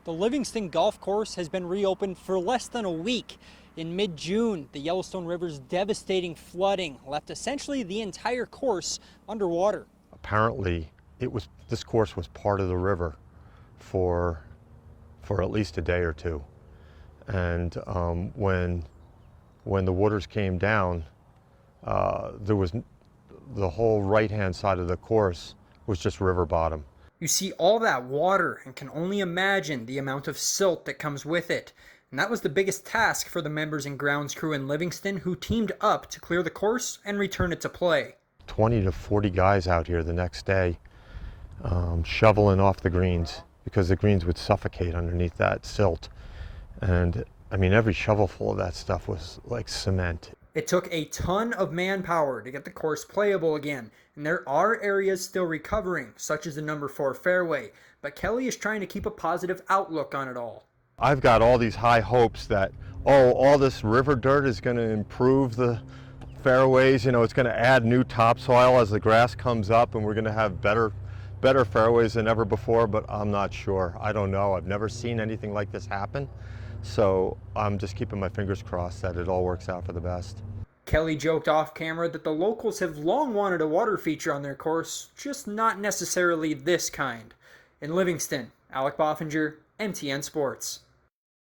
The Livingston Golf Course has been reopened for less than a week. In mid-June, the Yellowstone River's devastating flooding left essentially the entire course underwater. Apparently, this course was part of the river for at least a day or two, and when the waters came down, there was the whole right-hand side of the course was just river bottom. You see all that water and can only imagine the amount of silt that comes with it. And that was the biggest task for the members and grounds crew in Livingston, who teamed up to clear the course and return it to play. 20 to 40 guys out here the next day shoveling off the greens because the greens would suffocate underneath that silt. And I mean, every shovelful of that stuff was like cement. It took a ton of manpower to get the course playable again, and there are areas still recovering, such as the number 4 fairway, but Kelly is trying to keep a positive outlook on it all. I've got all these high hopes that, oh, all this river dirt is going to improve the fairways, it's going to add new topsoil as the grass comes up, and we're going to have better fairways than ever before, but I'm not sure. I don't know. I've never seen anything like this happen. So I'm just keeping my fingers crossed that it all works out for the best. Kelly joked off camera that the locals have long wanted a water feature on their course, just not necessarily this kind. In Livingston, Alec Boffinger, MTN Sports.